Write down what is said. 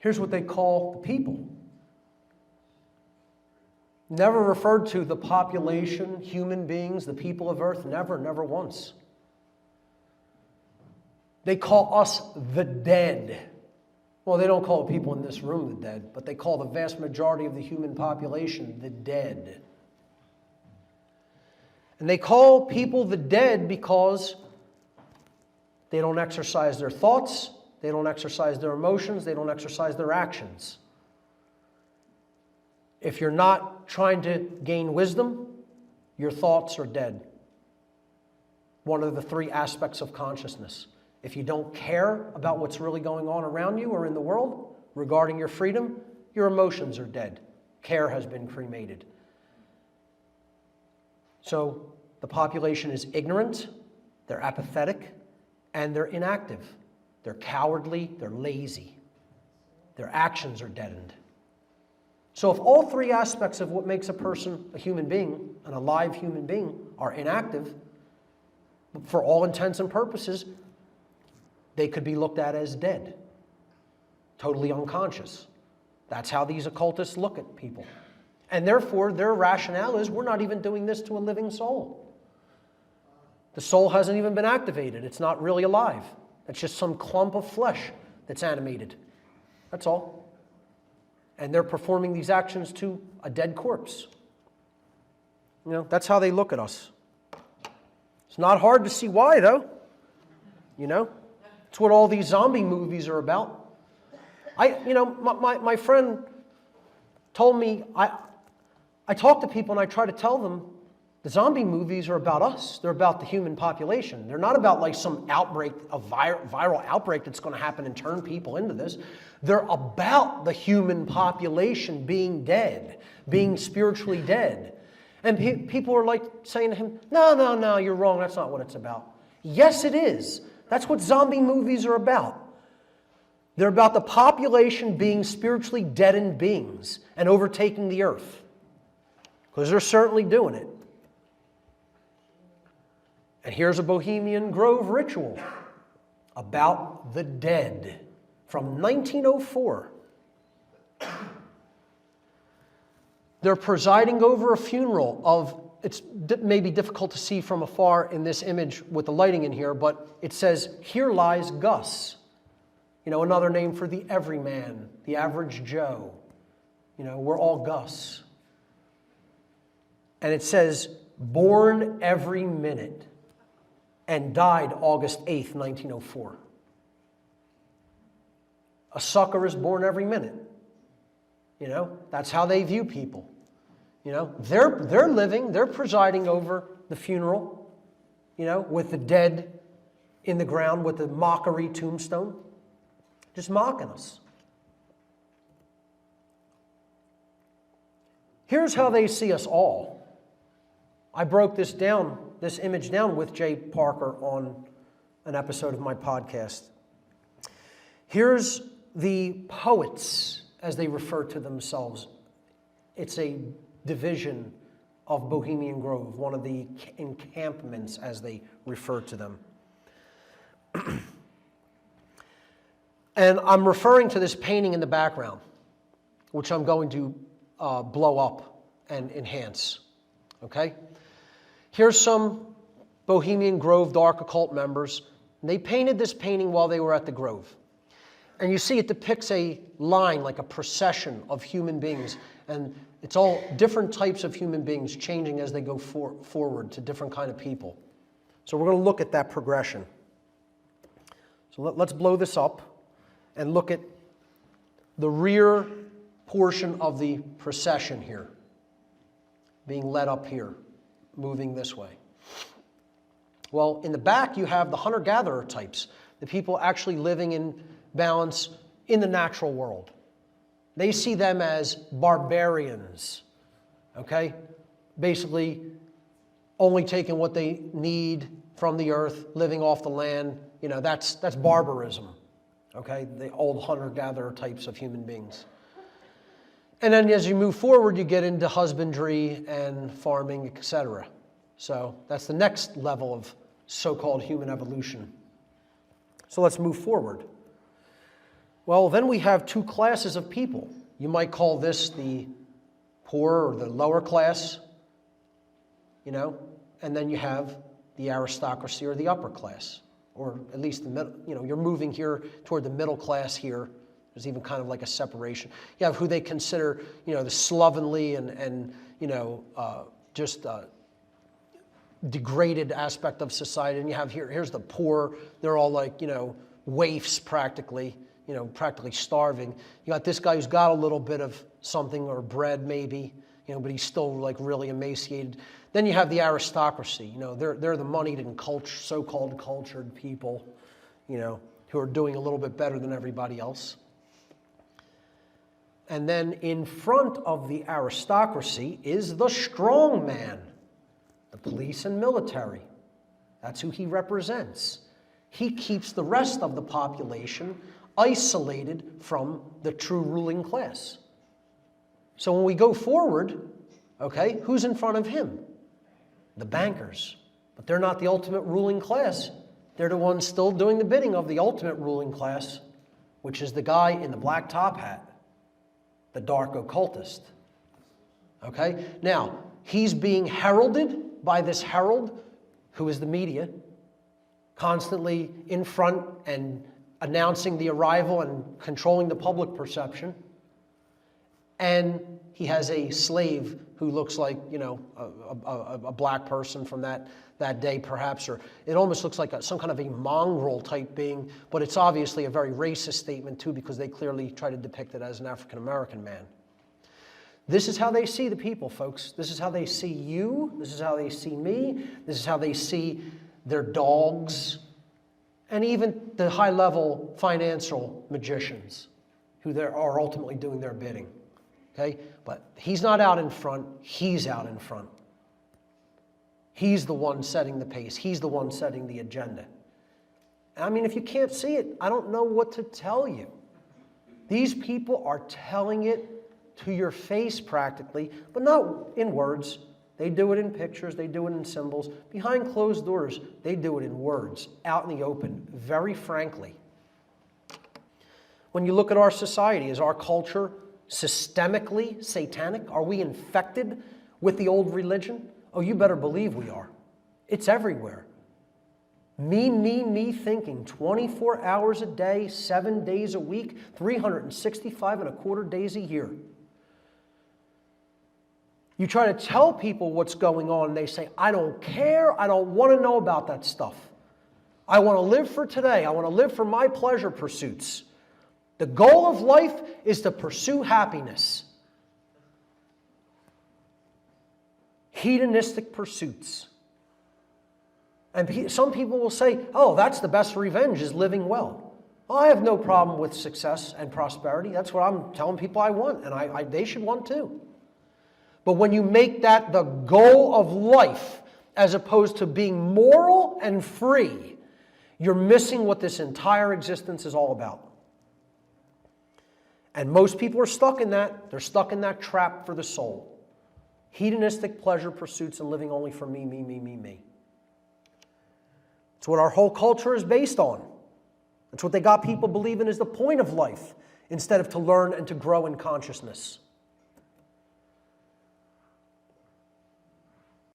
Here's what they call the people. Never referred to the population, human beings, the people of earth, never once. They call us the dead. Well, they don't call the people in this room the dead, but they call the vast majority of the human population the dead. And they call people the dead because they don't exercise their thoughts, they don't exercise their emotions, they don't exercise their actions. If you're not trying to gain wisdom, your thoughts are dead. One of the three aspects of consciousness. If you don't care about what's really going on around you or in the world regarding your freedom, your emotions are dead. Care has been cremated. So the population is ignorant, they're apathetic, and they're inactive. They're cowardly, they're lazy. Their actions are deadened. So if all three aspects of what makes a person a human being, an alive human being, are inactive, for all intents and purposes, they could be looked at as dead, totally unconscious. That's how these occultists look at people. And therefore, their rationale is, we're not even doing this to a living soul. The soul hasn't even been activated. It's not really alive. It's just some clump of flesh that's animated. That's all. And they're performing these actions to a dead corpse. You know, that's how they look at us. It's not hard to see why, though. You know, it's what all these zombie movies are about. My friend told me, I talk to people and I try to tell them the zombie movies are about us. They're about the human population. They're not about like some outbreak, a viral outbreak that's going to happen and turn people into this. They're about the human population being dead, being spiritually dead. And people are like saying to him, no, you're wrong. That's not what it's about. Yes, it is. That's what zombie movies are about. They're about the population being spiritually deadened beings and overtaking the earth. Because they're certainly doing it. And here's a Bohemian Grove ritual about the dead from 1904. They're presiding over a funeral of, it's maybe difficult to see from afar in this image with the lighting in here, but it says, "Here lies Gus." You know, another name for the everyman, the average Joe. You know, we're all Gus. And it says, "Born every minute," and died August 8th, 1904. A sucker is born every minute. You know, that's how they view people. You know, they're living, they're presiding over the funeral, you know, with the dead in the ground with the mockery tombstone. Just mocking us. Here's how they see us all. I broke this image down with Jay Parker on an episode of my podcast. Here's the poets, as they refer to themselves. It's a division of Bohemian Grove, one of the encampments, as they refer to them. And I'm referring to this painting in the background, which I'm going to blow up and enhance. Okay? Here's some Bohemian Grove dark occult members. They painted this painting while they were at the Grove. And you see it depicts a line, like a procession of human beings. And it's all different types of human beings changing as they go forward to different kind of people. So we're going to look at that progression. So let's blow this up and look at the rear portion of the procession here, being led up here, moving this way. Well, in the back you have the hunter-gatherer types, the people actually living in balance in the natural world. They see them as barbarians, okay? Basically, only taking what they need from the earth, living off the land. You know, that's barbarism, okay? The old hunter-gatherer types of human beings. And then as you move forward, you get into husbandry and farming, etc. So that's the next level of so-called human evolution. So let's move forward. Well, then we have two classes of people. You might call this the poor or the lower class, and then you have the aristocracy or the upper class, or at least the middle. You're moving here toward the middle class here. There's even kind of like a separation. You have who they consider, the slovenly and just degraded aspect of society. And you have here's the poor. They're all like, waifs practically, practically starving. You got this guy who's got a little bit of something or bread maybe, but he's still like really emaciated. Then you have the aristocracy. They're the moneyed and so-called cultured people, who are doing a little bit better than everybody else. And then in front of the aristocracy is the strong man, the police and military. That's who he represents. He keeps the rest of the population isolated from the true ruling class. So when we go forward, who's in front of him? The bankers. But they're not the ultimate ruling class. They're the ones still doing the bidding of the ultimate ruling class, which is the guy in the black top hat, the dark occultist. Now, he's being heralded by this herald, who is the media, constantly in front and announcing the arrival and controlling the public perception. And he has a slave who looks like, a black person from that day perhaps, or it almost looks like some kind of a mongrel type being, but it's obviously a very racist statement too, because they clearly try to depict it as an African-American man. This is how they see the people, folks. This is how they see you. This is how they see me. This is how they see their dogs, and even the high-level financial magicians who are ultimately doing their bidding. But he's not out in front. He's out in front. He's the one setting the pace. He's the one setting the agenda. I mean, if you can't see it, I don't know what to tell you. These people are telling it to your face practically, but not in words. They do it in pictures. They do it in symbols. Behind closed doors, they do it in words, out in the open, very frankly. When you look at our society, is our culture systemically satanic? Are we infected with the old religion? Oh, you better believe we are. It's everywhere. Me thinking 24 hours a day, 7 days a week, 365 and a quarter days a year. You try to tell people what's going on, and they say, I don't care, I don't want to know about that stuff. I want to live for today. I want to live for my pleasure pursuits. The goal of life is to pursue happiness. Hedonistic pursuits. And some people will say, oh, that's the best revenge, is living well. Well, I have no problem with success and prosperity. That's what I'm telling people I want, and they should want too. But when you make that the goal of life, as opposed to being moral and free, you're missing what this entire existence is all about. And most people are stuck in that. They're stuck in that trap for the soul. Hedonistic pleasure pursuits and living only for me, me, me, me, me. It's what our whole culture is based on. It's what they got people believing is the point of life, instead of to learn and to grow in consciousness.